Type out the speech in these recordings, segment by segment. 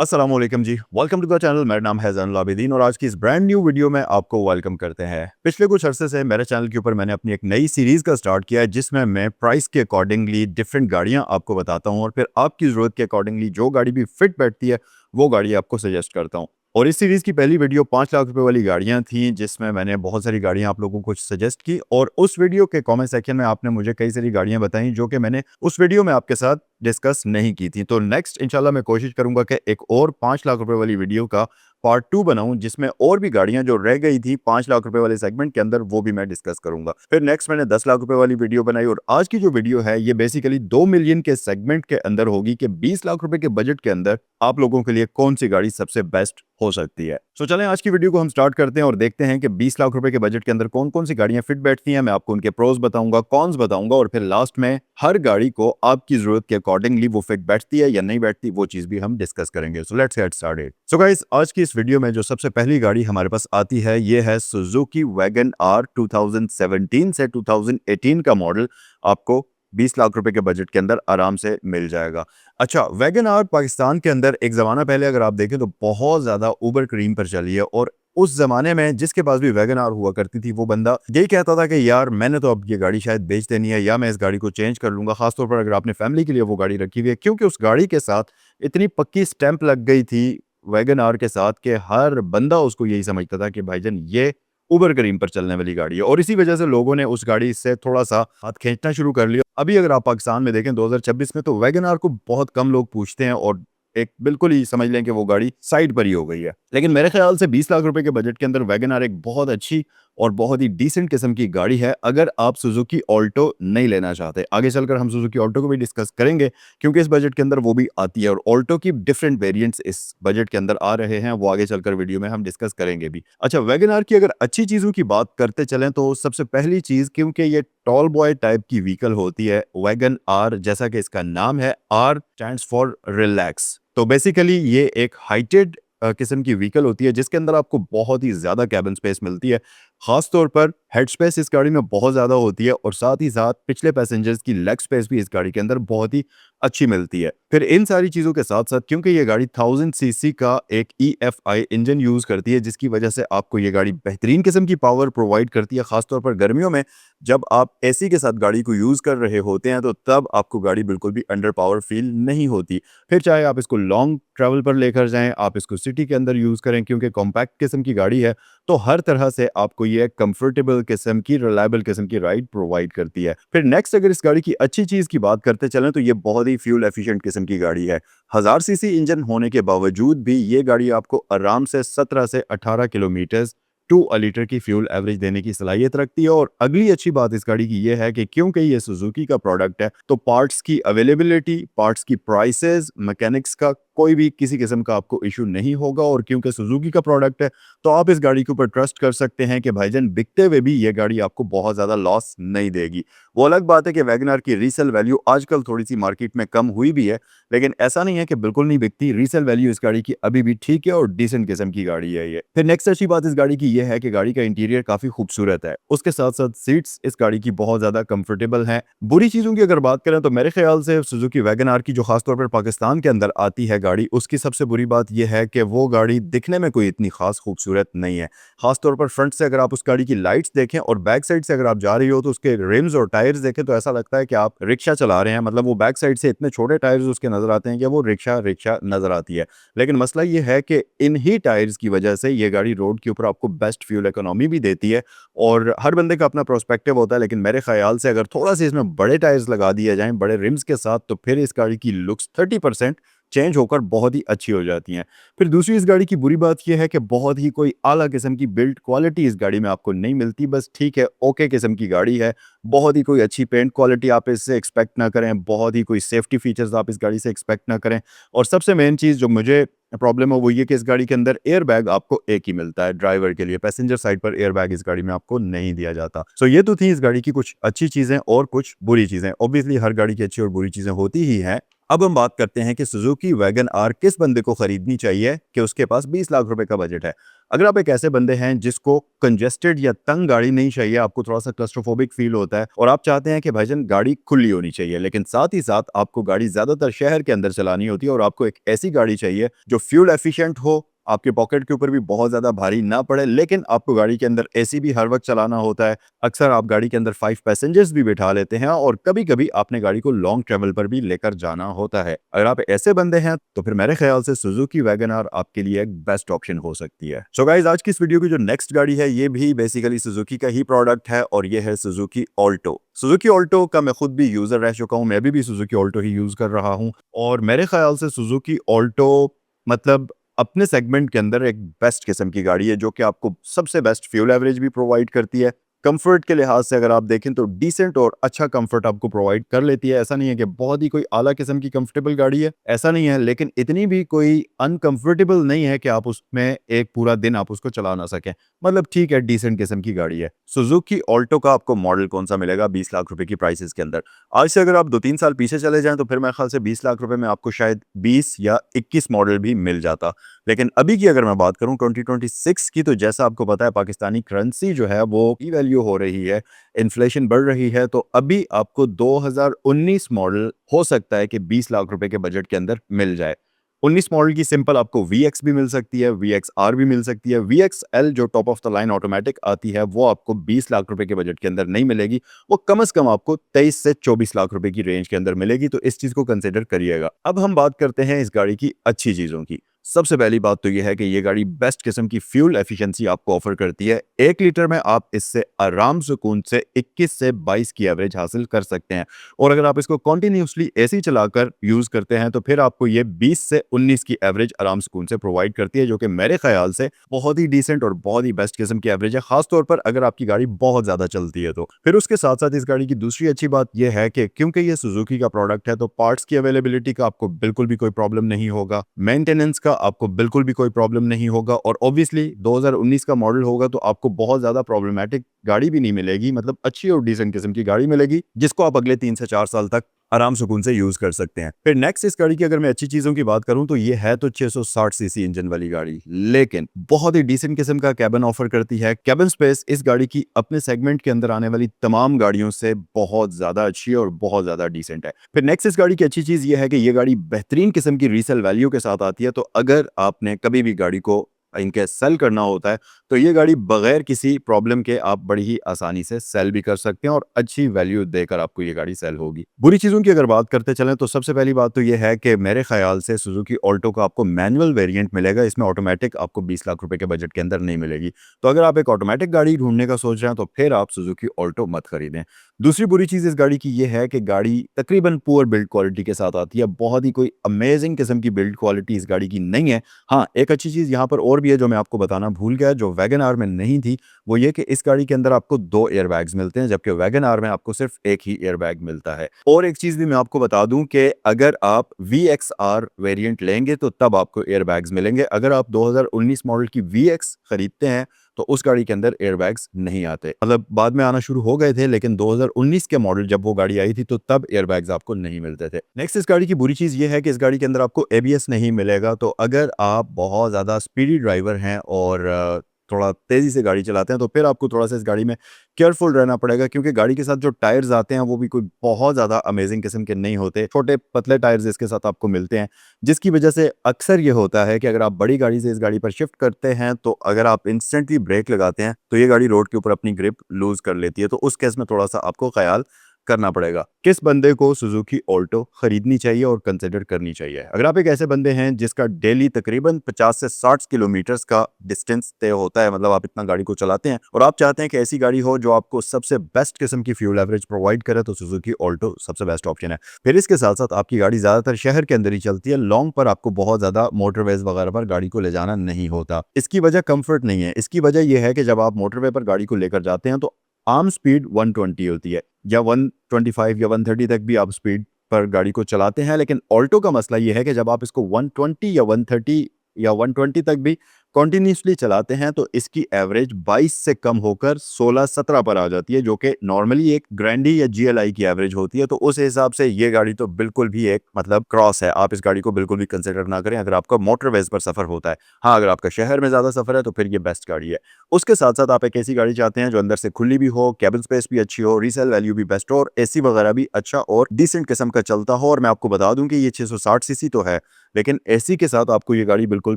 अस्सलाम वालेकुम जी, welcome to the channel. मेरा नाम है ज़ैनुल आबिदीन और आज की इस ब्रांड न्यू वीडियो में आपको वेलकम करते हैं। पिछले कुछ अरसे से मेरे चैनल के ऊपर मैंने अपनी एक नई सीरीज़ का स्टार्ट किया है जिसमें मैं प्राइस के अकॉर्डिंगली डिफरेंट गाड़ियां आपको बताता हूं और फिर आपकी ज़रूरत के अकॉर्डिंगली जो गाड़ी भी फिट बैठती है वो गाड़ी आपको सजेस्ट करता हूं। और इस सीरीज़ की पहली वीडियो 5 लाख रुपए वाली गाड़ियां थी जिसमें मैंने बहुत सारी गाड़ियां आप लोगों को सजेस्ट की और उस वीडियो के कमेंट सेक्शन में आपने मुझे कई सारी गाड़ियां बताई जो कि मैंने उस वीडियो में आपके साथ डिस्कस नहीं की थी। तो नेक्स्ट इंशाल्लाह मैं कोशिश करूंगा कि एक और 5 लाख रुपए वाली वीडियो का पार्ट 2 बनाऊं जिसमें और भी गाड़ियां जो रह गई थी 5 लाख रुपए वाले सेगमेंट के अंदर वो भी मैं डिस्कस करूंगा। फिर नेक्स्ट मैंने 10 लाख रुपए वाली वीडियो बनाई और आज की जो वीडियो है ये बेसिकली 2 मिलियन के सेगमेंट के अंदर होगी कि 20 लाख रुपए के बजट के अंदर आप लोगों के लिए कौन सी गाड़ी सबसे बेस्ट हो सकती है। तो चलें आज की वीडियो को हम स्टार्ट करते हैं और देखते हैं कि 20 लाख रुपए के बजट के अंदर कौन कौन सी गाड़ियां फिट बैठती हैं। मैं आपको उनके प्रोज बताऊंगा, कॉन्स बताऊंगा और फिर लास्ट में हर गाड़ी को आपकी जरूरत के अकॉर्डिंगली वो फिट बैठती है या नहीं बैठती वो चीज भी हम डिस्कस करेंगे। So let's get started. So guys, आज की इस वीडियो में जो सबसे पहली गाड़ी हमारे पास आती है ये है सुजुकी वैगन आर 2017 से 2018 का मॉडल। आपको 20 लाख रुपए के बजट के अंदर आराम से मिल जाएगा। अच्छा, वैगन आर पाकिस्तान के अंदर एक ज़माना पहले अगर आप देखें तो बहुत ज़्यादा ऊबर क्रीम पर चली है और उस ज़माने में जिसके पास भी वैगन आर हुआ करती थी वो बंदा यही कहता था कि यार मैंने तो अब ये गाड़ी शायद बेच देनी है या मैं इस गाड़ी को चेंज कर लूँगा। खासतौर पर अगर आपने फैमिली के लिए वो गाड़ी रखी हुई है, क्योंकि उस गाड़ी के साथ इतनी पक्की स्टैंप लग गई थी वैगन आर के साथ कि हर बंदा उसको यही समझता था कि भाईजान ये उबर करीम पर चलने वाली गाड़ी है। और इसी वजह से लोगों ने उस गाड़ी से थोड़ा सा हाथ खींचना शुरू कर लिया। अभी अगर आप पाकिस्तान में देखें 2026 में तो वैगन आर को बहुत कम लोग पूछते हैं और एक बिल्कुल ही समझ लें कि वो गाड़ी साइड पर ही हो गई है। लेकिन मेरे ख्याल से 20 लाख रुपए के बजट के अंदर वैगन आर एक बहुत अच्छी और बहुत ही डिसेंट किस्म की गाड़ी है अगर आप सुजुकी ऑल्टो नहीं लेना चाहते। आगे चलकर हम सुजुकी ऑल्टो को भी डिस्कस करेंगे क्योंकि इस बजट के अंदर वो भी आती है और ऑल्टो की डिफरेंट वेरिएंट्स इस बजट के अंदर आ रहे हैं, वो आगे चलकर वीडियो में हम डिस्कस करेंगे भी। अच्छा, वैगन आर की अगर अच्छी चीज़ों की बात करते चलें तो सबसे पहली चीज़, क्योंकि ये टॉल बॉय टाइप की व्हीकल होती है वैगन आर, जैसा कि इसका नाम है, आर स्टैंड्स फॉर रिलैक्स। तो बेसिकली ये एक हाइटेड किस्म की व्हीकल होती है जिसके अंदर आपको बहुत ही ज़्यादा कैबिन स्पेस मिलती है। खास तौर पर हेड स्पेस इस गाड़ी में बहुत ज़्यादा होती है और साथ ही साथ पिछले पैसेंजर्स की लेग स्पेस भी इस गाड़ी के अंदर बहुत ही अच्छी मिलती है। फिर इन सारी चीज़ों के साथ साथ क्योंकि ये गाड़ी 1000 सीसी का एक EFI इंजन यूज़ करती है जिसकी वजह से आपको ये गाड़ी बेहतरीन किस्म की पावर प्रोवाइड करती है। खासतौर पर गर्मियों में जब आप एसी के साथ गाड़ी को यूज़ कर रहे होते हैं तो तब आपको गाड़ी बिल्कुल भी अंडर पावर फील नहीं होती। फिर चाहे आप इसको लॉन्ग ट्रैवल पर लेकर जाएं, आप इसको सिटी के अंदर यूज़ करें, क्योंकि कॉम्पैक्ट किस्म की गाड़ी है तो हर तरह से आपको ये कंफर्टेबल किस्म की, रिलायबल किस्म की राइड प्रोवाइड करती है। फिर नेक्स्ट अगर इस गाड़ी की अच्छी चीज़ की बात करते चलें तो ये बहुत ही फ्यूल एफिशिएंट किस्म की गाड़ी है। 1000 सीसी इंजन होने के बावजूद भी ये गाड़ी आपको आराम से 17 से 18 किलोमीटर 2 लीटर की फ्यूल एवरेज देने की सलाहियत रखती है। और अगली अच्छी बात इस गाड़ी की यह है कि क्योंकि ये सुजुकी का प्रोडक्ट है तो पार्ट्स की अवेलेबिलिटी, पार्ट्स की प्राइसेस, मैकेनिक्स का कोई भी किसी किस्म का आपको इशू नहीं होगा। और क्योंकि सुजुकी का प्रोडक्ट है तो आप इस गाड़ी के ऊपर ट्रस्ट कर सकते हैं कि भाईजान बिकते हुए भी ये गाड़ी आपको बहुत ज़्यादा लॉस नहीं देगी। वो अलग बात है कि वैगन आर की रीसेल वैल्यू आजकल थोड़ी सी मार्केट में कम हुई भी है, लेकिन ऐसा नहीं है कि बिल्कुल नहीं बिकती। रीसेल वैल्यू इस गाड़ी की अभी भी ठीक है और डिसेंट किस्म की गाड़ी है ये। फिर नेक्स्ट अच्छी बात इस गाड़ी की यह है कि गाड़ी का इंटीरियर काफ़ी खूबसूरत है। उसके साथ साथ सीट्स इस गाड़ी की बहुत ज़्यादा कंफर्टेबल हैं। बुरी चीज़ों की अगर बात करें तो मेरे ख्याल से सुजुकी वैगन आर की जो खासतौर पर पाकिस्तान के अंदर आती है गाड़ी, उसकी सबसे बुरी बात यह है कि वो गाड़ी दिखने में कोई इतनी खास खूबसूरत नहीं है। खासतौर पर फ्रंट से अगर आप उस गाड़ी की लाइट्स देखें और बैक साइड से अगर आप जा रही हो तो उसके रिम्स और टायर्स देखें तो ऐसा लगता है कि आप रिक्शा चला रहे हैं। मतलब वो बैक साइड से इतने छोटे टायर्स उसके नजर आते हैं कि वो रिक्शा रिक्शा नजर आती है। लेकिन मसला ये है कि इन ही टायर्स की वजह से ये गाड़ी रोड के ऊपर आपको बेस्ट फ्यूल इकोनॉमी भी देती है। और हर बंदे का अपना प्रोस्पेक्टिव होता है, लेकिन मेरे ख्याल से अगर थोड़ा सा इसमें बड़े टायर्स लगा दिए जाएं बड़े रिम्स के साथ तो फिर इस गाड़ी की लुक्स 30% चेंज होकर बहुत ही अच्छी हो जाती हैं। फिर दूसरी इस गाड़ी की बुरी बात यह है कि बहुत ही कोई आला किस्म की बिल्ड क्वालिटी इस गाड़ी में आपको नहीं मिलती। बस ठीक है, ओके किस्म की गाड़ी है। बहुत ही कोई अच्छी पेंट क्वालिटी आप इससे एक्सपेक्ट ना करें, बहुत ही कोई सेफ्टी फीचर्स आप इस गाड़ी से एक्सपेक्ट ना करें। और सबसे मेन चीज़ जो मुझे प्रॉब्लम है वो ये कि इस गाड़ी के अंदर एयर बैग आपको एक ही मिलता है ड्राइवर के लिए। पैसेंजर साइड पर एयर बैग इस गाड़ी में आपको नहीं दिया जाता। सो ये तो थी इस गाड़ी की कुछ अच्छी चीज़ें और कुछ बुरी चीज़ें। ऑब्वियसली हर गाड़ी की अच्छी और बुरी चीज़ें होती ही हैं। अब हम बात करते हैं कि सुजुकी वैगन आर किस बंदे को खरीदनी चाहिए कि उसके पास 20 लाख रुपए का बजट है। अगर आप एक ऐसे बंदे हैं जिसको कंजेस्टेड या तंग गाड़ी नहीं चाहिए, आपको थोड़ा सा क्लस्ट्रोफोबिक फील होता है और आप चाहते हैं कि भाईजान गाड़ी खुली होनी चाहिए, लेकिन साथ ही साथ आपको गाड़ी ज्यादातर शहर के अंदर चलानी होती है और आपको एक ऐसी गाड़ी चाहिए जो फ्यूल एफिशिएंट हो, आपके पॉकेट के ऊपर भी बहुत ज्यादा भारी ना पड़े, लेकिन आपको गाड़ी के अंदर एसी भी हर वक्त चलाना होता है। अक्सर आप गाड़ी के अंदर 5 पैसेंजर्स भी बिठा लेते हैं और कभी कभी आपने गाड़ी को लॉन्ग ट्रेवल पर भी लेकर जाना होता है। अगर आप ऐसे बंदे हैं तो फिर मेरे ख्याल से सुजुकी वैगन आर आपके लिए एक बेस्ट ऑप्शन हो सकती है। सो गाइस, आज की इस वीडियो की जो नेक्स्ट गाड़ी है ये भी बेसिकली सुजुकी का ही प्रोडक्ट है और ये है सुजुकी ऑल्टो। सुजुकी ऑल्टो का मैं खुद भी यूजर रह चुका हूं, मैं भी सुजुकी ऑल्टो ही यूज कर रहा हूं और मेरे ख्याल से सुजुकी ऑल्टो मतलब अपने सेगमेंट के अंदर एक बेस्ट किस्म की गाड़ी है जो कि आपको सबसे बेस्ट फ्यूल एवरेज भी प्रोवाइड करती है। कंफर्ट के लिहाज से अगर आप देखें तो डिसेंट और अच्छा कंफर्ट आपको प्रोवाइड कर लेती है। ऐसा नहीं है कि बहुत ही कोई आला किस्म की कंफर्टेबल गाड़ी है, ऐसा नहीं है, लेकिन इतनी भी कोई अनकंफर्टेबल नहीं है कि आप उसमें एक पूरा दिन आप उसको चला ना सकें। मतलब ठीक है, डिसेंट किस्म की गाड़ी है। सुजुकी ऑल्टो का आपको मॉडल कौन सा मिलेगा 20 लाख रुपए की प्राइसेस के अंदर? आज से अगर आप 2-3 साल पीछे चले जाएं तो फिर मेरे ख्याल से 20 लाख रुपए में आपको शायद 20 या 21 मॉडल भी मिल जाता। लेकिन अभी की अगर मैं बात करूं 2026 की, तो जैसा आपको पता है पाकिस्तानी करेंसी जो है वो की वैल्यू हो रही है, इन्फ्लेशन बढ़ रही है, तो अभी आपको 2019 मॉडल हो सकता है कि 20 लाख रुपए के बजट के अंदर मिल जाए। 19 मॉडल की सिंपल आपको VX भी मिल सकती है, VXR भी मिल सकती है। VXL जो top of the line automatic आती है वो आपको 20 लाख रुपए के बजट के अंदर नहीं मिलेगी, वो कम से कम आपको 23 से 24 लाख रुपए की रेंज के अंदर मिलेगी, तो इस चीज को कंसिडर करिएगा। अब हम बात करते हैं इस गाड़ी की अच्छी चीजों की। सबसे पहली बात तो यह है कि यह गाड़ी बेस्ट किस्म की फ्यूल एफिशिएंसी आपको ऑफर करती है। 1 लीटर में आप इससे आराम सुकून से 21 से 22 की एवरेज हासिल कर सकते हैं और अगर आप इसको कॉन्टिन्यूसली एसी चलाकर यूज करते हैं तो फिर आपको ये 20 से 19 की एवरेज आराम सुकून से प्रोवाइड करती है, जो कि मेरे ख्याल से बहुत ही डिसेंट और बहुत ही बेस्ट किस्म की एवरेज है, खासतौर पर अगर आपकी गाड़ी बहुत ज्यादा चलती है तो। फिर उसके साथ साथ इस गाड़ी की दूसरी अच्छी बात यह है कि क्योंकि ये सुजुकी का प्रोडक्ट है तो पार्ट्स की अवेलेबिलिटी का आपको बिल्कुल भी कोई प्रॉब्लम नहीं होगा, मेंटेनेंस का आपको बिल्कुल भी कोई प्रॉब्लम नहीं होगा और ऑब्वियसली 2019 का मॉडल होगा तो आपको बहुत ज्यादा प्रॉब्लमैटिक गाड़ी भी नहीं मिलेगी, मतलब अच्छी और डिसेंट किस्म की गाड़ी मिलेगी जिसको आप अगले 3 से 4 साल तक आराम सुकून से यूज कर सकते हैं। फिर नेक्स्ट इस गाड़ी की अगर मैं अच्छी चीजों की बात करूं तो ये है तो 660 सीसी इंजन वाली गाड़ी, लेकिन बहुत ही डिसेंट किस्म का कैबिन ऑफर करती है। कैबिन स्पेस इस गाड़ी की अपने सेगमेंट के अंदर आने वाली तमाम गाड़ियों से बहुत ज्यादा अच्छी है और बहुत ज्यादा डिसेंट है। फिर नेक्स्ट इस गाड़ी की अच्छी चीज ये है कि ये गाड़ी बेहतरीन किस्म की रीसेल वैल्यू के साथ आती है, तो अगर आपने कभी भी गाड़ी को इनके सेल करना होता है तो ये गाड़ी बगैर किसी प्रॉब्लम के आप बड़ी ही आसानी से सेल भी कर सकते हैं और अच्छी वैल्यू देकर आपको ये गाड़ी सेल होगी। बुरी चीजों की अगर बात करते चलें तो सबसे पहली बात तो ये है कि मेरे ख्याल से सुजुकी ऑल्टो का आपको मैनुअल वेरिएंट मिलेगा, इसमें ऑटोमेटिक आपको 20 लाख रुपए के बजट के अंदर नहीं मिलेगी। तो अगर आप एक ऑटोमेटिक गाड़ी ढूंढने का सोच रहे हैं तो फिर आप सुजुकी ऑल्टो मत खरीदें। दूसरी बुरी चीज इस गाड़ी की यह है कि गाड़ी तकरीबन पुअर बिल्ड क्वालिटी के साथ आती है, बहुत ही कोई अमेजिंग किस्म की बिल्ड क्वालिटी इस गाड़ी की नहीं है। हाँ, एक अच्छी चीज यहाँ पर और भी है जो मैं आपको बताना भूल गया, जो वैगन आर में नहीं थी, वो ये कि इस गाड़ी के अंदर आपको 2 एयरबैग्स मिलते हैं जबकि वैगन आर में आपको सिर्फ एक ही एयरबैग मिलता है। और एक चीज भी मैं आपको बता दूं कि अगर आप VXR वेरिएंट लेंगे तो तब आपको एयरबैग्स मिलेंगे। अगर आप 2019 मॉडल की VX खरीदते हैं तो उस गाड़ी के अंदर एयरबैग्स नहीं आते, मतलब बाद में आना शुरू हो गए थे, लेकिन 2019 के मॉडल जब वो गाड़ी आई थी तो तब एयरबैग्स आपको नहीं मिलते थे। नेक्स्ट इस गाड़ी की बुरी चीज ये है कि इस गाड़ी के अंदर आपको ABS नहीं मिलेगा, तो अगर आप बहुत ज्यादा स्पीडी ड्राइवर हैं और थोड़ा तेजी से गाड़ी चलाते हैं तो फिर आपको थोड़ा सा इस गाड़ी में केयरफुल रहना पड़ेगा, क्योंकि गाड़ी के साथ जो टायर्स आते हैं वो भी कोई बहुत ज्यादा अमेजिंग किस्म के नहीं होते, छोटे पतले टायर्स इसके साथ आपको मिलते हैं, जिसकी वजह से अक्सर ये होता है कि अगर आप बड़ी गाड़ी से इस गाड़ी पर शिफ्ट करते हैं तो अगर आप इंस्टेंटली ब्रेक लगाते हैं तो ये गाड़ी रोड के ऊपर अपनी ग्रिप लूज कर लेती है, तो उस केस में थोड़ा सा आपको ख्याल करना पड़ेगा। किस बंदे को सुजुकी ऑल्टो खरीदनी चाहिए और कंसिडर करनी चाहिए? अगर आप एक ऐसे बंदे हैं जिसका डेली तकरीबन 50 से 60 किलोमीटर्स का डिस्टेंस तय होता है, मतलब आप इतना गाड़ी को चलाते हैं और आप चाहते हैं कि ऐसी गाड़ी हो जो आपको सबसे बेस्ट किस्म की फ्यूल एवरेज प्रोवाइड करे, तो सुजुकी ऑल्टो सबसे बेस्ट ऑप्शन है। फिर इसके साथ साथ आपकी गाड़ी ज्यादातर शहर के अंदर ही चलती है, लॉन्ग पर आपको बहुत ज्यादा मोटरवेज वगैरह पर गाड़ी को ले जाना नहीं होता। इसकी वजह कंफर्ट नहीं है, इसकी वजह यह है कि जब आप मोटरवे पर गाड़ी को लेकर जाते हैं तो आम स्पीड 120 होती है या 125 या 130 तक भी आप स्पीड पर गाड़ी को चलाते हैं, लेकिन ऑल्टो का मसला यह है कि जब आप इसको 120 या 130 या 120 तक भी कंटिन्यूसली चलाते हैं तो इसकी एवरेज 22 से कम होकर 16-17 पर आ जाती है, जो कि नॉर्मली एक ग्रैंडी या जीएलआई की एवरेज होती है। तो उस हिसाब से ये गाड़ी तो बिल्कुल भी एक मतलब क्रॉस है, आप इस गाड़ी को बिल्कुल भी कंसिडर ना करें अगर आपका मोटरवेज पर सफर होता है। हाँ, अगर आपका शहर में ज्यादा सफर है तो फिर ये बेस्ट गाड़ी है। उसके साथ साथ आप एक ऐसी गाड़ी चाहते हैं जो अंदर से खुली भी हो, कैबिन स्पेस भी अच्छी हो, रीसेल वैल्यू भी बेस्ट हो और एसी वगैरह भी अच्छा और डिसेंट किस्म का चलता हो। और मैं आपको बता दूं कि ये 660 सीसी तो है, लेकिन एसी के साथ आपको ये गाड़ी बिल्कुल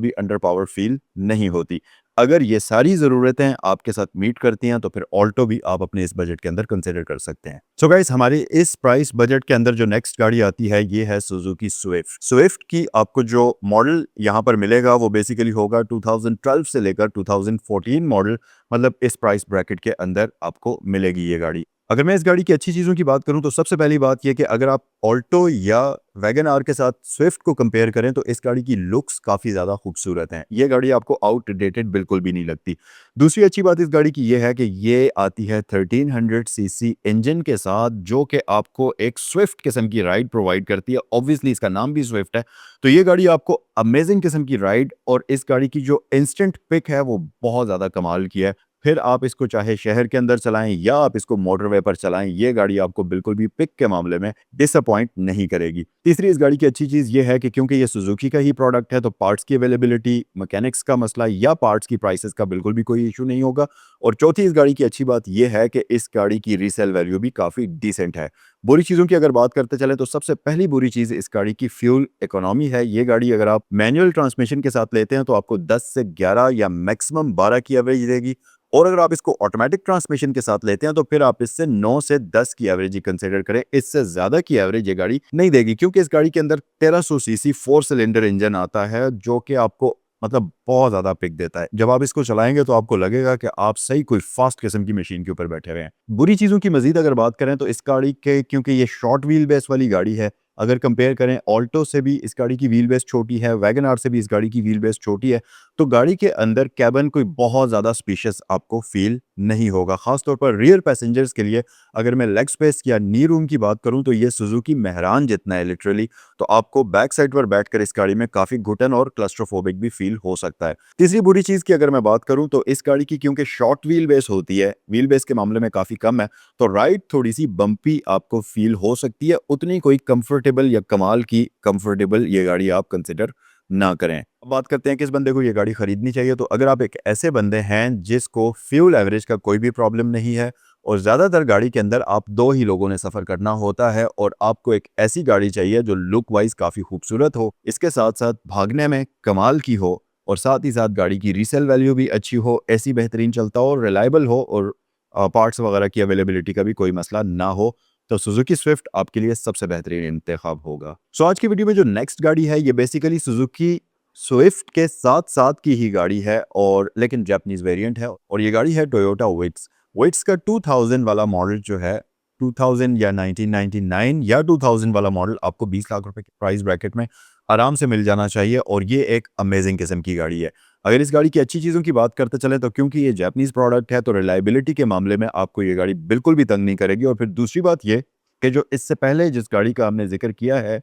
भी अंडर पावर फील नहीं होती। अगर ये सारी ज़रूरतें आपके साथ मीट करती हैं तो फिर ऑल्टो भी आप अपने इस बजट के अंदर कंसिडर कर सकते हैं। सो गाइस, हमारे इस प्राइस बजट के अंदर जो नेक्स्ट गाड़ी आती है ये है सुजुकी स्विफ्ट। स्विफ्ट की आपको जो मॉडल यहाँ पर मिलेगा वो बेसिकली होगा 2012 से लेकर 2014 मॉडल, मतलब इस प्राइस ब्रैकेट के अंदर आपको मिलेगी ये गाड़ी। अगर मैं इस गाड़ी की अच्छी चीज़ों की बात करूं तो सबसे पहली बात यह कि अगर आप ऑल्टो या वैगन आर के साथ स्विफ्ट को कंपेयर करें तो इस गाड़ी की लुक्स काफ़ी ज़्यादा खूबसूरत हैं। ये गाड़ी आपको आउटडेटेड बिल्कुल भी नहीं लगती। दूसरी अच्छी बात इस गाड़ी की ये है कि ये आती है 1300 सीसी इंजन के साथ, जो कि आपको एक स्विफ्ट किस्म की राइड प्रोवाइड करती है। ऑब्वियसली इसका नाम भी स्विफ्ट है, तो ये गाड़ी आपको अमेजिंग किस्म की राइड और इस गाड़ी की जो इंस्टेंट पिक है वो बहुत ज़्यादा कमाल की है। फिर आप इसको चाहे शहर के अंदर चलाएं या आप इसको मोटरवे पर चलाएं, ये गाड़ी आपको बिल्कुल भी पिक के मामले में डिसअपॉइंट नहीं करेगी। तीसरी इस गाड़ी की अच्छी चीज़ ये है कि क्योंकि ये सुजुकी का ही प्रोडक्ट है तो पार्ट्स की अवेलेबिलिटी, मैकेनिक्स का मसला या पार्ट्स की प्राइसेस का बिल्कुल भी कोई इशू नहीं होगा। और चौथी इस गाड़ी की अच्छी बात यह है कि इस गाड़ी की रीसेल वैल्यू भी काफ़ी डिसेंट है। बुरी चीज़ों की अगर बात करते चले तो सबसे पहली बुरी चीज़ इस गाड़ी की फ्यूल इकोनॉमी है। ये गाड़ी अगर आप मैनुअल ट्रांसमिशन के साथ लेते हैं तो आपको 10 से 11 या मैक्सिमम 12 की एवरेज देगी, और अगर आप इसको ऑटोमेटिक ट्रांसमिशन के साथ लेते हैं तो फिर आप इससे 9 से 10 की एवरेज ही कंसीडर करें। इससे ज्यादा की एवरेज ये गाड़ी नहीं देगी, क्योंकि इस गाड़ी के अंदर 1300 सीसी 4 सिलेंडर इंजन आता है, जो कि आपको मतलब बहुत ज्यादा पिक देता है। जब आप इसको चलाएंगे तो आपको लगेगा कि आप सही कोई फास्ट किस्म की मशीन के ऊपर बैठे हुए हैं। बुरी चीजों की मजीद अगर बात करें तो इस गाड़ी के, क्योंकि ये शॉर्ट व्हील बेस वाली गाड़ी है, अगर कंपेयर करें ऑल्टो से भी इस गाड़ी की व्हील बेस छोटी है, वैगन आर से भी इस गाड़ी की व्हील बेस छोटी है, तो गाड़ी के अंदर कैबिन कोई बहुत ज़्यादा स्पेशियस आपको फील नहीं होगा। खासतौर पर रियर पैसेंजर्स के लिए अगर मैं लेग स्पेस या नी रूम की बात करूं तो ये सुजुकी मेहरान जितना है लिटरली, तो आपको बैक साइड पर बैठकर इस गाड़ी में काफ़ी घुटन और क्लस्ट्रोफोबिक भी फील हो सकता है। तीसरी बुरी चीज़ की अगर मैं बात करूं तो इस गाड़ी की क्योंकि शॉर्ट व्हील बेस होती है, व्हील बेस के मामले में काफ़ी कम है, तो राइड थोड़ी सी बम्पी आपको फील हो सकती है। उतनी कोई कंफर्टेबल या कमाल की कंफर्टेबल ये गाड़ी आप कंसिडर ना करें। अब बात करते हैं किस बंदे को ये गाड़ी खरीदनी चाहिए। तो अगर आप एक ऐसे बंदे हैं जिसको फ्यूल एवरेज का कोई भी प्रॉब्लम नहीं है और ज़्यादातर गाड़ी के अंदर आप दो ही लोगों ने सफ़र करना होता है और आपको एक ऐसी गाड़ी चाहिए जो लुक वाइज काफ़ी खूबसूरत हो, इसके साथ साथ भागने में कमाल की हो और साथ ही साथ गाड़ी की रीसेल वैल्यू भी अच्छी हो, ऐसी बेहतरीन चलता हो, रिलायबल हो और पार्ट्स वगैरह की अवेलेबिलिटी का भी कोई मसला ना हो, तो सुजुकी स्विफ्ट आपके लिए सबसे बेहतरीन इंतखाब होगा। सो आज की वीडियो में जो नेक्स्ट गाड़ी है ये बेसिकली सुजुकी स्विफ्ट के साथ साथ की ही गाड़ी है, और लेकिन जापानीज वेरिएंट है, और ये गाड़ी है टोयोटा विट्स। विट्स का 2000 वाला मॉडल जो है, 2000 या 1999 या 2000 वाला मॉडल आपको 20 लाख रुपए के प्राइस ब्रैकेट में आराम से मिल जाना चाहिए, और ये एक अमेजिंग किस्म की गाड़ी है। अगर इस गाड़ी की अच्छी चीज़ों की बात करते चले तो क्योंकि ये जापानीज प्रोडक्ट है तो रिलायबिलिटी के मामले में आपको ये गाड़ी बिल्कुल भी तंग नहीं करेगी। और फिर दूसरी बात ये कि जो इससे पहले जिस गाड़ी का हमने जिक्र किया है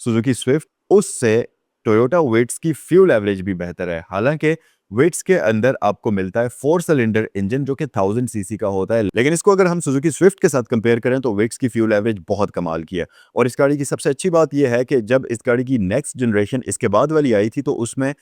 सुजुकी स्विफ्ट, उससे टोयोटा विट्स की फ्यूल एवरेज भी बेहतर है। हालांकि विट्स के अंदर आपको मिलता है 4 सिलेंडर इंजन जो कि 1000 सीसी का होता है, लेकिन इसको अगर हम सुजुकी स्विफ्ट के साथ कंपेयर करें तो विट्स की फ्यूल एवरेज बहुत कमाल की है। और इस गाड़ी की सबसे अच्छी बात यह है कि जब इस गाड़ी की नेक्स्ट जनरेशन इसके बाद वाली आई थी तो उसमें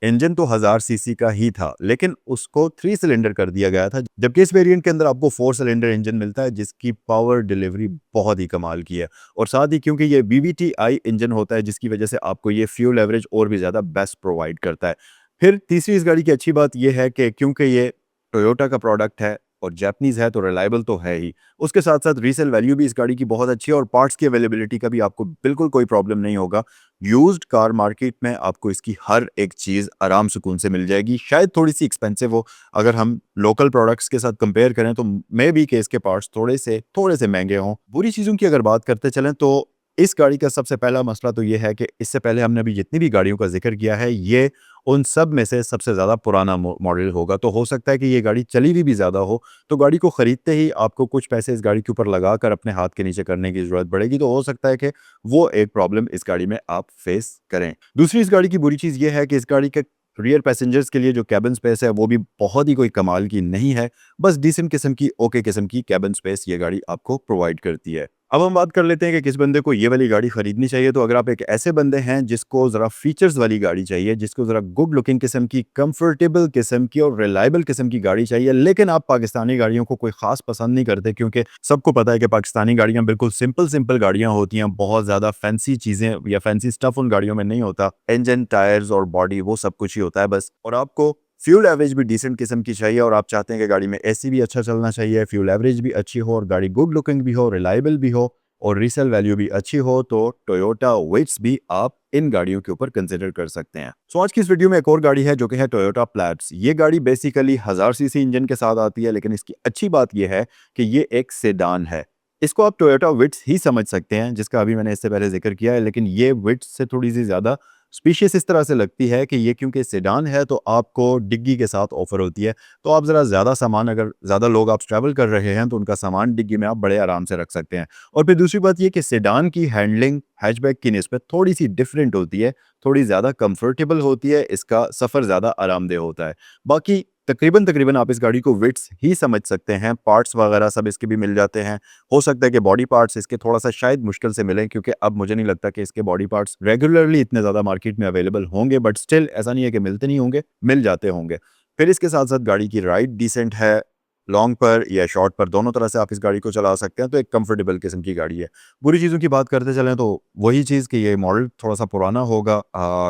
इंजन तो 1000 सीसी का ही था, लेकिन उसको 3 सिलेंडर कर दिया गया था, जबकि इस वेरिएंट के अंदर आपको 4 सिलेंडर इंजन मिलता है जिसकी पावर डिलीवरी बहुत ही कमाल की है। और साथ ही क्योंकि ये VVTi इंजन होता है जिसकी वजह से आपको ये फ्यूल एवरेज और भी ज़्यादा बेस्ट प्रोवाइड करता है। फिर तीसरी इस गाड़ी की अच्छी बात यह है कि क्योंकि ये टोयोटा का प्रोडक्ट है और जापानीज है तो रिलायबल तो है ही, उसके साथ साथ रीसेल वैल्यू भी इस गाड़ी की बहुत अच्छी है और पार्ट्स की अवेलेबिलिटी का भी आपको बिल्कुल कोई प्रॉब्लम नहीं होगा। यूज्ड कार मार्केट में आपको इसकी हर एक चीज़ आराम सुकून से मिल जाएगी, शायद थोड़ी सी एक्सपेंसिव हो अगर हम लोकल प्रोडक्ट्स के साथ कंपेयर करें तो मे बी के इसके पार्ट्स थोड़े से महंगे हों। बुरी चीज़ों की अगर बात करते चलें तो इस गाड़ी का सबसे पहला मसला तो ये है कि इससे पहले हमने अभी जितनी भी गाड़ियों का जिक्र किया है ये उन सब में से सबसे ज़्यादा पुराना मॉडल होगा, तो हो सकता है कि ये गाड़ी चली हुई भी ज़्यादा हो, तो गाड़ी को ख़रीदते ही आपको कुछ पैसे इस गाड़ी के ऊपर लगाकर अपने हाथ के नीचे करने की ज़रूरत पड़ेगी, तो हो सकता है कि वो एक प्रॉब्लम इस गाड़ी में आप फेस करें। दूसरी इस गाड़ी की बुरी चीज़ ये है कि इस गाड़ी के रियर पैसेंजर्स के लिए जो कैबिन स्पेस है वो भी बहुत ही कोई कमाल की नहीं है, बस डिसेंट किस्म की ओके किस्म की कैबिन स्पेस ये गाड़ी आपको प्रोवाइड करती है। अब हम बात कर लेते हैं कि किस बंदे को ये वाली गाड़ी खरीदनी चाहिए। तो अगर आप एक ऐसे बंदे हैं जिसको ज़रा फीचर्स वाली गाड़ी चाहिए, जिसको ज़रा गुड लुकिंग किस्म की, कंफर्टेबल किस्म की और रिलायबल किस्म की गाड़ी चाहिए, लेकिन आप पाकिस्तानी गाड़ियों को कोई खास पसंद नहीं करते, क्योंकि सबको पता है कि पाकिस्तानी गाड़ियां बिल्कुल सिंपल सिंपल गाड़ियां होती हैं, बहुत ज़्यादा फैंसी चीज़ें या फैंसी स्टफ उन गाड़ियों में नहीं होता। इंजन, टायर्स और बॉडी वो सब कुछ ही होता है बस। और आपको फ्यूल एवरेज भी डिसेंट किस्म की चाहिए और आप चाहते हैं कि गाड़ी में एसी भी अच्छा चलना चाहिए, फ्यूल एवरेज भी अच्छी हो और गाड़ी गुड लुकिंग भी हो, रिलायबल भी हो और रीसेल वैल्यू भी अच्छी हो, तो टोयोटा विट्स भी आप इन गाड़ियों के ऊपर कंसिडर कर सकते हैं। सो आज की इस वीडियो में एक और गाड़ी है जो कि है टोयोटा प्लैट्स। ये गाड़ी बेसिकली 1000 सीसी इंजन के साथ आती है, लेकिन इसकी अच्छी बात यह है कि ये एक सेडान है। इसको आप टोयोटा विट्स ही समझ सकते हैं, जिसका अभी मैंने इससे पहले जिक्र किया है, लेकिन ये विट्स से थोड़ी सी ज़्यादा स्पीशीज इस तरह से लगती है कि ये क्योंकि सेडान है तो आपको डिग्गी के साथ ऑफर होती है, तो आप ज़रा ज़्यादा सामान, अगर ज़्यादा लोग आप ट्रैवल कर रहे हैं तो उनका सामान डिग्गी में आप बड़े आराम से रख सकते हैं। और फिर दूसरी बात ये कि सेडान की हैंडलिंग हैचबैक की निस्बत थोड़ी सी डिफरेंट होती है, थोड़ी ज़्यादा कंफर्टेबल होती है, इसका सफ़र ज़्यादा आरामदेह होता है। बाकी तकरीबन तकरीबन आप इस गाड़ी को विट्स ही समझ सकते हैं, पार्ट्स वगैरह सब इसके भी मिल जाते हैं। हो सकता है कि बॉडी पार्ट्स इसके थोड़ा सा शायद मुश्किल से मिलें, क्योंकि अब मुझे नहीं लगता कि इसके बॉडी पार्ट्स रेगुलरली इतने ज़्यादा मार्केट में अवेलेबल होंगे, बट स्टिल ऐसा नहीं है कि मिलते नहीं होंगे, मिल जाते होंगे। फिर इसके साथ साथ गाड़ी की राइड डिसेंट है, लॉन्ग पर या शॉर्ट पर दोनों तरह से आप इस गाड़ी को चला सकते हैं, तो एक कंफर्टेबल किस्म की गाड़ी है। बुरी चीज़ों की बात करते चलें तो वही चीज़ कि ये मॉडल थोड़ा सा पुराना होगा,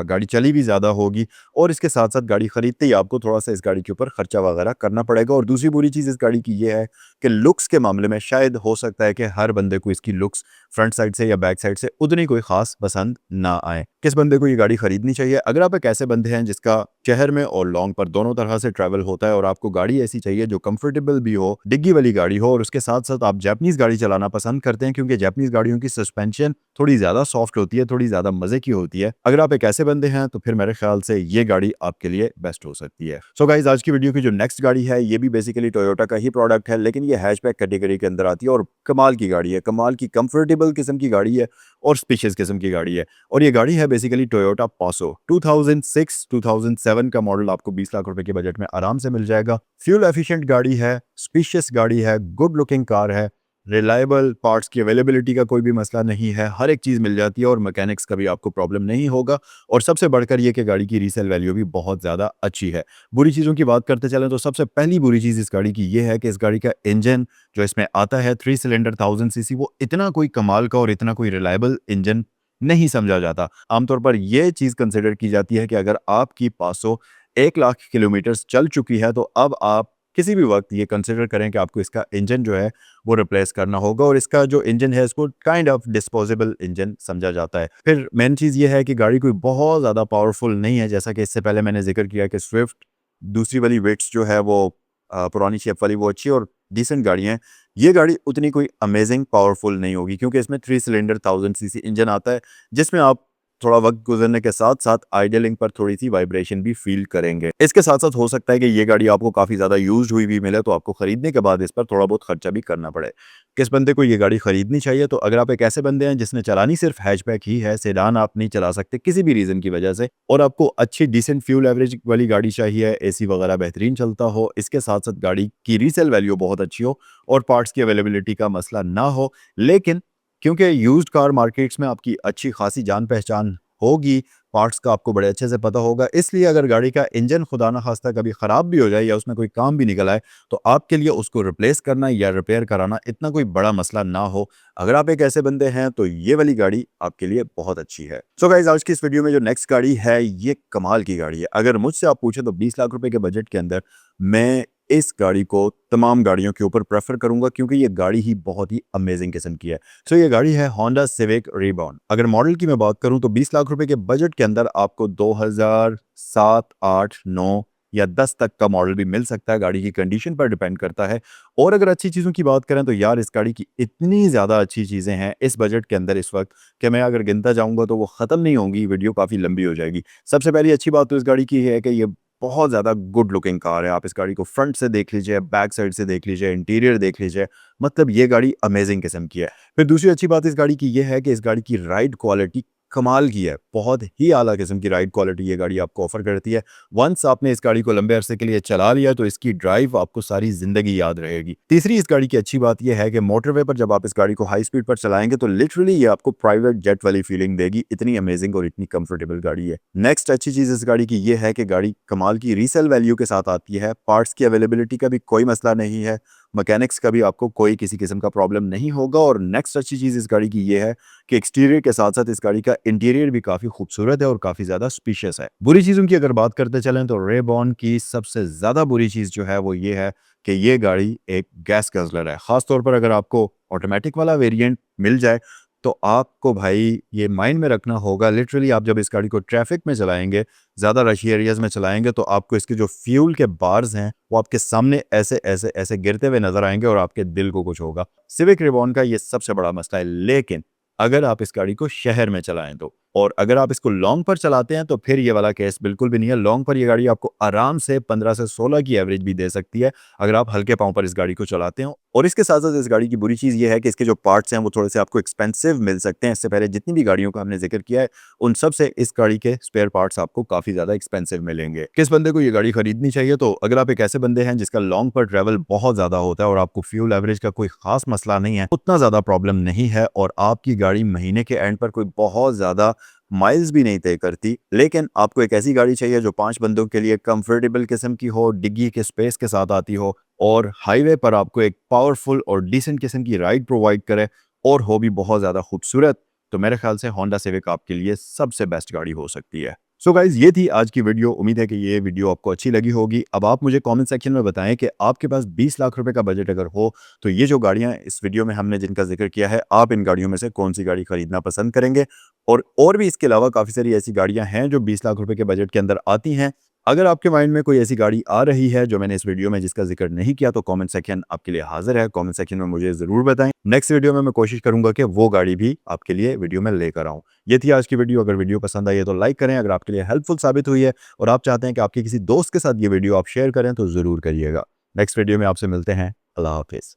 गाड़ी चली भी ज़्यादा होगी और इसके साथ साथ गाड़ी खरीदते ही आपको थोड़ा सा इस गाड़ी के ऊपर खर्चा वगैरह करना पड़ेगा। और दूसरी बुरी चीज़ इस गाड़ी की ये है कि लुक्स के मामले में शायद हो सकता है कि हर बंदे को इसकी लुक्स फ्रंट साइड से या बैक साइड से उतनी कोई खास पसंद ना आए। किस बंदे को ये गाड़ी खरीदनी चाहिए? अगर आप एक ऐसे बंदे हैं जिसका शहर में और लॉन्ग पर दोनों तरह से ट्रैवल होता है और आपको गाड़ी ऐसी चाहिए जो कंफर्टेबल भी हो, डिग्गी वाली गाड़ी हो और उसके साथ साथ आप जापानीज गाड़ी चलाना पसंद करते हैं, क्योंकि जापानीज गाड़ियों की सस्पेंशन थोड़ी ज्यादा सॉफ्ट होती है, थोड़ी ज्यादा मजे की होती है। अगर आप एक ऐसे बंदे हैं तो फिर मेरे ख्याल से ये गाड़ी आपके लिए बेस्ट हो सकती है। सो गाइस, आज की वीडियो की जो नेक्स्ट गाड़ी है ये भी बेसिकली टोयोटा का ही प्रोडक्ट है, लेकिन ये हैचबैक कैटेगरी के अंदर आती है और कमाल की गाड़ी है, कमाल की कंफर्टेबल किस्म की गाड़ी है और स्पेशियस किस्म की गाड़ी है। और ये गाड़ी है बेसिकली टोयोटा पासो 2006-2007 का मॉडल, आपको 20 लाख रुपए के बजट में आराम से मिल जाएगा। फ्यूल एफिशिएंट गाड़ी है, स्पेशियस गाड़ी है, गुड लुकिंग कार है, रिलायबल, पार्ट्स की अवेलेबिलिटी का कोई भी मसला नहीं है, हर एक चीज़ मिल जाती है और मैकेनिक्स का भी आपको प्रॉब्लम नहीं होगा। और सबसे बढ़कर ये कि गाड़ी की रीसेल वैल्यू भी बहुत ज़्यादा अच्छी है। बुरी चीज़ों की बात करते चलें तो सबसे पहली बुरी चीज़ इस गाड़ी की ये है कि इस गाड़ी का इंजन जो इसमें आता है 3 सिलेंडर 1000 सीसी, वो इतना कोई कमाल का और इतना कोई रिलायबल इंजन नहीं समझा जाता। आमतौर पर यह चीज़ कंसिडर की जाती है कि अगर आपकी 500 1 लाख किलोमीटर चल चुकी है तो अब आप किसी भी वक्त ये कंसिडर करें कि आपको इसका इंजन जो है वो रिप्लेस करना होगा। और इसका जो इंजन है इसको काइंड ऑफ डिस्पोजेबल इंजन समझा जाता है। फिर मेन चीज़ ये है कि गाड़ी कोई बहुत ज़्यादा पावरफुल नहीं है, जैसा कि इससे पहले मैंने जिक्र किया कि स्विफ्ट दूसरी वाली विट्स जो है वो पुरानी शेप वाली वो अच्छी और डिसेंट गाड़ी है। ये गाड़ी उतनी कोई अमेजिंग पावरफुल नहीं होगी, क्योंकि इसमें 3 सिलेंडर 1000 सीसी इंजन आता है, जिसमें आप थोड़ा वक्त गुजरने के साथ साथ आइडलिंग पर थोड़ी सी वाइब्रेशन भी फील करेंगे। इसके साथ साथ हो सकता है कि ये गाड़ी आपको काफ़ी ज़्यादा यूज्ड हुई भी मिले, तो आपको खरीदने के बाद इस पर थोड़ा बहुत खर्चा भी करना पड़े। किस बंदे को ये गाड़ी खरीदनी चाहिए? तो अगर आप एक ऐसे बंदे हैं जिसने चलानी सिर्फ हैचबैक ही है, सेडान आप नहीं चला सकते किसी भी रीज़न की वजह से, और आपको अच्छी डिसेंट फ्यूल एवरेज वाली गाड़ी चाहिए, एसी वगैरह बेहतरीन चलता हो, इसके साथ साथ गाड़ी की रीसेल वैल्यू बहुत अच्छी हो और पार्ट्स की अवेलेबिलिटी का मसला ना हो, लेकिन क्योंकि यूज्ड कार मार्केट्स में आपकी अच्छी खासी जान पहचान होगी, पार्ट्स का आपको बड़े अच्छे से पता होगा, इसलिए अगर गाड़ी का इंजन खुदा ना खास्ता कभी ख़राब भी हो जाए या उसमें कोई काम भी निकल आए, तो आपके लिए उसको रिप्लेस करना या रिपेयर कराना इतना कोई बड़ा मसला ना हो। अगर आप एक ऐसे बंदे हैं तो ये वाली गाड़ी आपके लिए बहुत अच्छी है। सो गाइस, आज की इस वीडियो में जो नेक्स्ट गाड़ी है ये कमाल की गाड़ी है। अगर मुझसे आप पूछे तो 20 लाख रुपए के बजट के अंदर मैं इस गाड़ी को तमाम गाड़ियों के ऊपर प्रेफर करूंगा, क्योंकि ये गाड़ी ही बहुत ही अमेजिंग किस्म की है। सो ये गाड़ी है होंडा सिविक रिबॉर्न। अगर मॉडल की मैं बात करूं तो 20 लाख रुपए के बजट के अंदर आपको 2007, 8, 9 या 10 तक का मॉडल भी मिल सकता है, गाड़ी की कंडीशन पर डिपेंड करता है। और अगर अच्छी चीज़ों की बात करें तो यार इस गाड़ी की इतनी ज़्यादा अच्छी चीज़ें हैं इस बजट के अंदर इस वक्त कि मैं अगर गिनता जाऊंगा तो वो ख़त्म नहीं होंगी, वीडियो काफ़ी लंबी हो जाएगी। सबसे पहली अच्छी बात तो इस गाड़ी की है कि ये बहुत ज़्यादा गुड लुकिंग कार है। आप इस गाड़ी को फ्रंट से देख लीजिए, बैक साइड से देख लीजिए, इंटीरियर देख लीजिए, मतलब ये गाड़ी अमेजिंग किस्म की है। फिर दूसरी अच्छी बात इस गाड़ी की ये है कि इस गाड़ी की राइड क्वालिटी कमाल की है, बहुत ही आला किस्म की राइड क्वालिटी ये गाड़ी आपको ऑफर करती है। वंस आपने इस गाड़ी को लंबे अरसे के लिए चला लिया तो इसकी ड्राइव आपको सारी जिंदगी याद रहेगी। तीसरी इस गाड़ी की अच्छी बात यह है कि मोटरवे पर जब आप इस गाड़ी को हाई स्पीड पर चलाएंगे तो लिटरली ये आपको प्राइवेट जेट वाली फीलिंग देगी। इतनी अमेजिंग और इतनी कंफर्टेबल गाड़ी है। नेक्स्ट अच्छी चीज इस गाड़ी की यह है कि गाड़ी कमाल की रीसेल वैल्यू के साथ आती है। पार्ट्स की अवेलेबिलिटी का भी कोई मसला नहीं है, मैकेनिक्स का भी आपको कोई किसी किस्म का प्रॉब्लम नहीं होगा। और नेक्स्ट अच्छी चीज इस गाड़ी की यह है कि एक्सटीरियर के साथ साथ इस गाड़ी का इंटीरियर भी काफी खूबसूरत है और काफी ज्यादा स्पीशियस है। बुरी चीजों की अगर बात करते चलें तो रेबॉन की सबसे ज्यादा बुरी चीज जो है वो ये है कि ये गाड़ी एक गैस गजलर है। खासतौर पर अगर आपको ऑटोमेटिक वाला वेरिएंट मिल जाए तो आपको भाई ये माइंड में रखना होगा। लिटरली आप जब इस गाड़ी को ट्रैफिक में चलाएंगे, ज्यादा रशी एरियाज में चलाएंगे, तो आपको इसके जो फ्यूल के बार्स हैं वो आपके सामने ऐसे ऐसे ऐसे गिरते हुए नजर आएंगे और आपके दिल को कुछ होगा। सिविक रिबॉन का ये सबसे बड़ा मसला है। लेकिन अगर आप इस गाड़ी को शहर में चलाएं तो, और अगर आप इसको लॉन्ग पर चलाते हैं तो फिर ये वाला केस बिल्कुल भी नहीं है। लॉन्ग पर ये गाड़ी आपको आराम से 15 से 16 की एवरेज भी दे सकती है अगर आप हल्के पांव पर इस गाड़ी को चलाते हो। और इसके साथ साथ इस गाड़ी की बुरी चीज ये है कि इसके जो पार्ट्स हैं वो थोड़े से आपको एक्सपेंसिव मिल सकते हैं। इससे पहले जितनी भी गाड़ियों का हमने जिक्र किया है उन सब से इस गाड़ी के स्पेयर पार्ट्स आपको काफी ज्यादा एक्सपेंसिव मिलेंगे। किस बंदे को ये गाड़ी खरीदनी चाहिए? तो अगर आप एक ऐसे बंदे हैं जिसका लॉन्ग पर ट्रेवल बहुत ज्यादा होता है और आपको फ्यूल एवरेज का कोई खास मसला नहीं है, उतना ज्यादा प्रॉब्लम नहीं है, और आपकी गाड़ी महीने के एंड पर कोई बहुत ज्यादा माइल्स भी नहीं तय करती, लेकिन आपको एक ऐसी गाड़ी चाहिए जो 5 बंदों के लिए कंफर्टेबल किस्म की हो, डिग्गी के स्पेस के साथ आती हो और हाईवे पर आपको एक पावरफुल और डिसेंट किस्म की राइड प्रोवाइड करे और हो भी बहुत ज़्यादा खूबसूरत, तो मेरे ख्याल से होंडा सिविक आपके लिए सबसे बेस्ट गाड़ी हो सकती है। सो गाइज, ये थी आज की वीडियो। उम्मीद है कि ये वीडियो आपको अच्छी लगी होगी। अब आप मुझे कमेंट सेक्शन में बताएं कि आपके पास 20 लाख रुपए का बजट अगर हो तो ये जो गाड़ियां इस वीडियो में हमने जिनका जिक्र किया है, आप इन गाड़ियों में से कौन सी गाड़ी खरीदना पसंद करेंगे। और भी इसके अलावा काफ़ी सारी ऐसी गाड़ियां हैं जो 20 लाख रुपए के बजट के अंदर आती हैं। अगर आपके माइंड में कोई ऐसी गाड़ी आ रही है जो मैंने इस वीडियो में जिसका जिक्र नहीं किया तो कमेंट सेक्शन आपके लिए हाजिर है। कमेंट सेक्शन में मुझे ज़रूर बताएं। नेक्स्ट वीडियो में मैं कोशिश करूंगा कि वो गाड़ी भी आपके लिए वीडियो में लेकर आऊं। ये थी आज की वीडियो। अगर वीडियो पसंद आई है तो लाइक करें। अगर आपके लिए हेल्पफुल साबित हुई है और आप चाहते हैं कि आपके किसी दोस्त के साथ ये वीडियो आप शेयर करें तो ज़रूर करिएगा। नेक्स्ट वीडियो में आपसे मिलते हैं। अल्लाह हाफिज़।